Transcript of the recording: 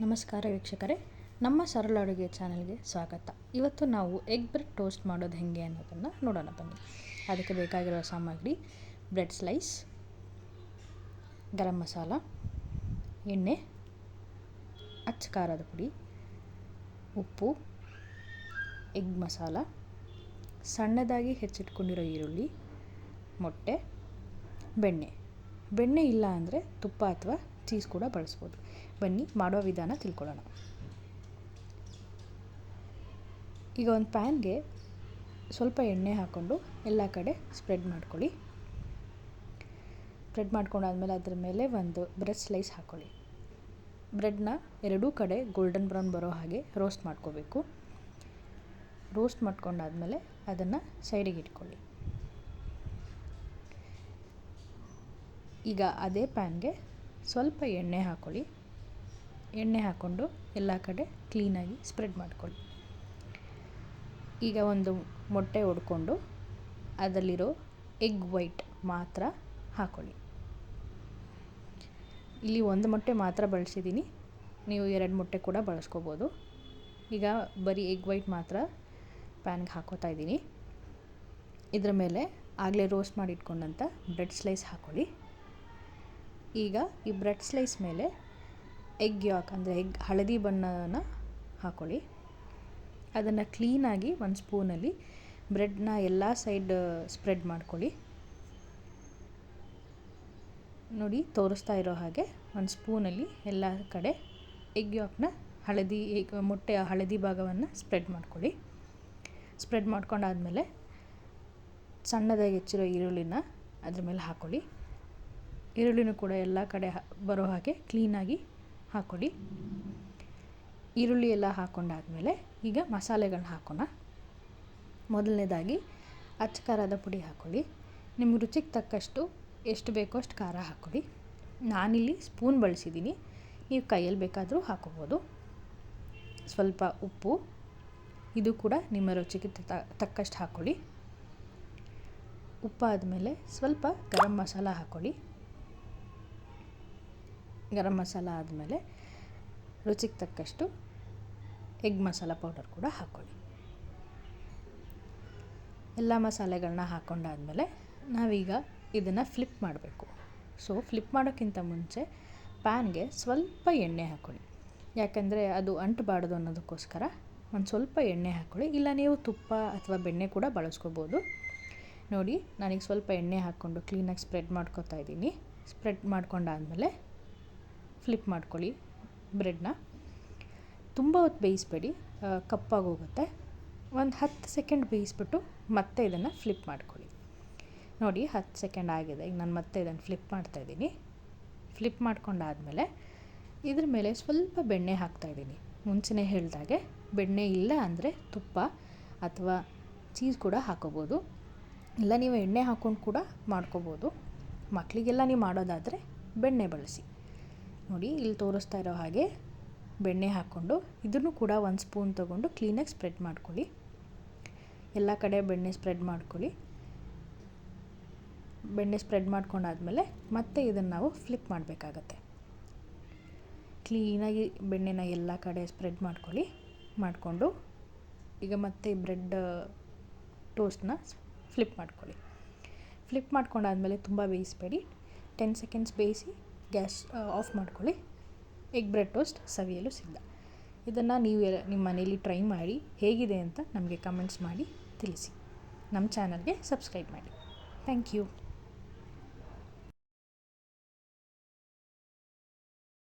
ನಮಸ್ಕಾರ ವೀಕ್ಷಕರೇ, ನಮ್ಮ ಸರಳ ಅಡುಗೆ ಚಾನಲ್ಗೆ ಸ್ವಾಗತ. ಇವತ್ತು ನಾವು ಎಗ್ ಬ್ರೆಡ್ ಟೋಸ್ಟ್ ಮಾಡೋದು ಹೇಗೆ ಅನ್ನೋದನ್ನು ನೋಡೋಣ ಬನ್ನಿ. ಅದಕ್ಕೆ ಬೇಕಾಗಿರೋ ಸಾಮಗ್ರಿ: ಬ್ರೆಡ್ ಸ್ಲೈಸ್, ಗರಂ ಮಸಾಲ, ಎಣ್ಣೆ, ಅಚ್ಚ ಖಾರದ ಪುಡಿ, ಉಪ್ಪು, ಎಗ್ ಮಸಾಲ, ಸಣ್ಣದಾಗಿ ಹೆಚ್ಚಿಟ್ಕೊಂಡಿರೋ ಈರುಳ್ಳಿ, ಮೊಟ್ಟೆ, ಬೆಣ್ಣೆ ಇಲ್ಲ ಅಂದರೆ ತುಪ್ಪ ಅಥವಾ ಚೀಸ್ ಕೂಡ ಬಳಸ್ಬೋದು. ಬನ್ನಿ ಮಾಡೋ ವಿಧಾನ ತಿಳ್ಕೊಳ್ಳೋಣ. ಈಗ ಒಂದು ಪ್ಯಾನ್ಗೆ ಸ್ವಲ್ಪ ಎಣ್ಣೆ ಹಾಕ್ಕೊಂಡು ಎಲ್ಲ ಕಡೆ ಸ್ಪ್ರೆಡ್ ಮಾಡ್ಕೊಳ್ಳಿ. ಸ್ಪ್ರೆಡ್ ಮಾಡ್ಕೊಂಡಾದ್ಮೇಲೆ ಅದರ ಮೇಲೆ ಒಂದು ಬ್ರೆಡ್ ಸ್ಲೈಸ್ ಹಾಕ್ಕೊಳ್ಳಿ. ಬ್ರೆಡ್ನ ಎರಡೂ ಕಡೆ ಗೋಲ್ಡನ್ ಬ್ರೌನ್ ಬರೋ ಹಾಗೆ ರೋಸ್ಟ್ ಮಾಡ್ಕೋಬೇಕು. ರೋಸ್ಟ್ ಮಾಡ್ಕೊಂಡಾದ್ಮೇಲೆ ಅದನ್ನು ಸೈಡಿಗೆ ಇಟ್ಕೊಳ್ಳಿ. ಈಗ ಅದೇ ಪ್ಯಾನ್ಗೆ ಸ್ವಲ್ಪ ಎಣ್ಣೆ ಹಾಕ್ಕೊಳ್ಳಿ. ಎಣ್ಣೆ ಹಾಕ್ಕೊಂಡು ಎಲ್ಲ ಕಡೆ ಕ್ಲೀನಾಗಿ ಸ್ಪ್ರೆಡ್ ಮಾಡ್ಕೊಳ್ಳಿ. ಈಗ ಒಂದು ಮೊಟ್ಟೆ ಒಡ್ಕೊಂಡು ಅದರಲ್ಲಿರೋ ಎಗ್ ವೈಟ್ ಮಾತ್ರ ಹಾಕ್ಕೊಳ್ಳಿ. ಇಲ್ಲಿ ಒಂದು ಮೊಟ್ಟೆ ಮಾತ್ರ ಬಳಸಿದ್ದೀನಿ, ನೀವು 2 ಮೊಟ್ಟೆ ಕೂಡ ಬಳಸ್ಕೋಬೋದು. ಈಗ ಬರೀ ಎಗ್ ವೈಟ್ ಮಾತ್ರ ಪ್ಯಾನ್ಗೆ ಹಾಕೋತಾ ಇದ್ದೀನಿ. ಇದರ ಮೇಲೆ ಆಗಲೇ ರೋಸ್ಟ್ ಮಾಡಿ ಇಟ್ಕೊಂಡಂಥ ಬ್ರೆಡ್ ಸ್ಲೈಸ್ ಹಾಕ್ಕೊಳ್ಳಿ. ಈಗ ಈ ಬ್ರೆಡ್ ಸ್ಲೈಸ್ ಮೇಲೆ ಎಗ್ ಯಾಕ್ ಅಂದರೆ ಎಗ್ ಹಳದಿ ಬಣ್ಣನ ಹಾಕ್ಕೊಳ್ಳಿ. ಅದನ್ನು ಕ್ಲೀನಾಗಿ ಒಂದು ಸ್ಪೂನಲ್ಲಿ ಬ್ರೆಡ್ನ ಎಲ್ಲ ಸೈಡ್ ಸ್ಪ್ರೆಡ್ ಮಾಡ್ಕೊಳ್ಳಿ. ನೋಡಿ, ತೋರಿಸ್ತಾ ಇರೋ ಹಾಗೆ ಒಂದು ಸ್ಪೂನಲ್ಲಿ ಎಲ್ಲ ಕಡೆ ಎಗ್ ಯಾಕ್ನ ಮೊಟ್ಟೆಯ ಹಳದಿ ಭಾಗವನ್ನು ಸ್ಪ್ರೆಡ್ ಮಾಡ್ಕೊಳ್ಳಿ. ಸ್ಪ್ರೆಡ್ ಮಾಡ್ಕೊಂಡಾದ್ಮೇಲೆ ಸಣ್ಣದಾಗಿ ಹೆಚ್ಚಿರೋ ಈರುಳ್ಳಿನ ಅದ್ರ ಮೇಲೆ ಹಾಕ್ಕೊಳ್ಳಿ. ಈರುಳ್ಳಿನೂ ಕೂಡ ಎಲ್ಲ ಕಡೆ ಬರೋ ಹಾಗೆ ಕ್ಲೀನಾಗಿ ಹಾಕ್ಕೊಳ್ಳಿ. ಈರುಳ್ಳಿ ಎಲ್ಲ ಹಾಕ್ಕೊಂಡಾದ್ಮೇಲೆ ಈಗ ಮಸಾಲೆಗಳನ್ನ ಹಾಕೋಣ. ಮೊದಲನೇದಾಗಿ ಅಚ್ಚ ಖಾರದ ಪುಡಿ ಹಾಕ್ಕೊಳ್ಳಿ. ನಿಮ್ಗೆ ರುಚಿಗೆ ತಕ್ಕಷ್ಟು ಎಷ್ಟು ಬೇಕೋ ಅಷ್ಟು ಖಾರ ಹಾಕ್ಕೊಳ್ಳಿ. ನಾನಿಲ್ಲಿ ಸ್ಪೂನ್ ಬಳಸಿದ್ದೀನಿ, ನೀವು ಕೈಯಲ್ಲಿ ಬೇಕಾದರೂ ಹಾಕೋಬೋದು. ಸ್ವಲ್ಪ ಉಪ್ಪು, ಇದು ಕೂಡ ನಿಮ್ಮ ರುಚಿಗೆ ತಕ್ಕಷ್ಟು ಹಾಕ್ಕೊಳ್ಳಿ. ಉಪ್ಪಾದಮೇಲೆ ಸ್ವಲ್ಪ ಗರಂ ಮಸಾಲ ಹಾಕ್ಕೊಳ್ಳಿ. ಗರಂ ಮಸಾಲ ಆದಮೇಲೆ ರುಚಿಗೆ ತಕ್ಕಷ್ಟು ಎಗ್ ಮಸಾಲ ಪೌಡರ್ ಕೂಡ ಹಾಕ್ಕೊಳ್ಳಿ. ಎಲ್ಲ ಮಸಾಲೆಗಳನ್ನ ಹಾಕ್ಕೊಂಡಾದ್ಮೇಲೆ ನಾವೀಗ ಇದನ್ನು ಫ್ಲಿಪ್ ಮಾಡಬೇಕು. ಸೊ ಫ್ಲಿಪ್ ಮಾಡೋಕ್ಕಿಂತ ಮುಂಚೆ ಪ್ಯಾನ್ಗೆ ಸ್ವಲ್ಪ ಎಣ್ಣೆ ಹಾಕ್ಕೊಳ್ಳಿ. ಯಾಕಂದರೆ ಅದು ಅಂಟಬಾರ್ದು ಅನ್ನೋದಕ್ಕೋಸ್ಕರ ಒಂದು ಸ್ವಲ್ಪ ಎಣ್ಣೆ ಹಾಕ್ಕೊಳ್ಳಿ. ಇಲ್ಲ ನೀವು ತುಪ್ಪ ಅಥವಾ ಬೆಣ್ಣೆ ಕೂಡ ಬಳಸ್ಕೋಬೋದು. ನೋಡಿ, ನಾನೀಗ ಸ್ವಲ್ಪ ಎಣ್ಣೆ ಹಾಕ್ಕೊಂಡು ಕ್ಲೀನಾಗಿ ಸ್ಪ್ರೆಡ್ ಮಾಡ್ಕೊತಾ ಇದ್ದೀನಿ. ಸ್ಪ್ರೆಡ್ ಮಾಡ್ಕೊಂಡಾದ್ಮೇಲೆ ಫ್ಲಿಪ್ ಮಾಡ್ಕೊಳ್ಳಿ. ಬ್ರೆಡ್ನ ತುಂಬ ಹೊತ್ತು ಬೇಯಿಸಬೇಡಿ, ಕಪ್ಪಾಗಿ ಹೋಗುತ್ತೆ. ಒಂದು 10 ಸೆಕೆಂಡ್ ಬೇಯಿಸ್ಬಿಟ್ಟು ಮತ್ತೆ ಇದನ್ನು ಫ್ಲಿಪ್ ಮಾಡ್ಕೊಳ್ಳಿ. ನೋಡಿ, 10 ಸೆಕೆಂಡ್ ಆಗಿದೆ. ಈಗ ನಾನು ಮತ್ತೆ ಇದನ್ನು ಫ್ಲಿಪ್ ಮಾಡ್ತಾಯಿದ್ದೀನಿ. ಫ್ಲಿಪ್ ಮಾಡ್ಕೊಂಡಾದ್ಮೇಲೆ ಇದ್ರ ಮೇಲೆ ಸ್ವಲ್ಪ ಬೆಣ್ಣೆ ಹಾಕ್ತಾಯಿದ್ದೀನಿ. ಮುಂಚೆನೇ ಹೇಳಿದಾಗೆ ಬೆಣ್ಣೆ ಇಲ್ಲ ಅಂದರೆ ತುಪ್ಪ ಅಥವಾ ಚೀಸ್ ಕೂಡ ಹಾಕೋಬೋದು. ಇಲ್ಲ ನೀವು ಎಣ್ಣೆ ಹಾಕ್ಕೊಂಡು ಕೂಡ ಮಾಡ್ಕೋಬೋದು. ಮಕ್ಕಳಿಗೆಲ್ಲ ನೀವು ಮಾಡೋದಾದರೆ ಬೆಣ್ಣೆ ಬಳಸಿ. ನೋಡಿ, ಇಲ್ಲಿ ತೋರಿಸ್ತಾ ಇರೋ ಹಾಗೆ ಬೆಣ್ಣೆ ಹಾಕ್ಕೊಂಡು ಇದನ್ನು ಕೂಡ ಒಂದು ಸ್ಪೂನ್ ತೊಗೊಂಡು ಕ್ಲೀನಾಗಿ ಸ್ಪ್ರೆಡ್ ಮಾಡ್ಕೊಳ್ಳಿ. ಎಲ್ಲ ಕಡೆ ಬೆಣ್ಣೆ ಸ್ಪ್ರೆಡ್ ಮಾಡ್ಕೊಳ್ಳಿ. ಬೆಣ್ಣೆ ಸ್ಪ್ರೆಡ್ ಮಾಡ್ಕೊಂಡಾದ್ಮೇಲೆ ಮತ್ತೆ ಇದನ್ನು ನಾವು ಫ್ಲಿಪ್ ಮಾಡಬೇಕಾಗತ್ತೆ. ಕ್ಲೀನಾಗಿ ಬೆಣ್ಣೆನ ಎಲ್ಲ ಕಡೆ ಸ್ಪ್ರೆಡ್ ಮಾಡಿಕೊಂಡು ಈಗ ಮತ್ತೆ ಬ್ರೆಡ್ ಟೋಸ್ಟ್ನ ಫ್ಲಿಪ್ ಮಾಡ್ಕೊಳ್ಳಿ. ಫ್ಲಿಪ್ ಮಾಡ್ಕೊಂಡಾದ್ಮೇಲೆ ತುಂಬ ಬೇಯಿಸಬೇಡಿ, 10 ಸೆಕೆಂಡ್ಸ್ ಬೇಯಿಸಿ ಗ್ಯಾಸ್ ಆಫ್ ಮಾಡ್ಕೊಳ್ಳಿ. ಎಗ್ ಬ್ರೆಡ್ ಟೋಸ್ಟ್ ಸವಿಯಲು ಸಿದ್ಧ. ಇದನ್ನು ನೀವು ನಿಮ್ಮ ಮನೇಲಿ ಟ್ರೈ ಮಾಡಿ ಹೇಗಿದೆ ಅಂತ ನಮಗೆ ಕಮೆಂಟ್ಸ್ ಮಾಡಿ ತಿಳಿಸಿ. ನಮ್ಮ ಚಾನಲ್ಗೆ ಸಬ್ಸ್ಕ್ರೈಬ್ ಮಾಡಿ. Thank you.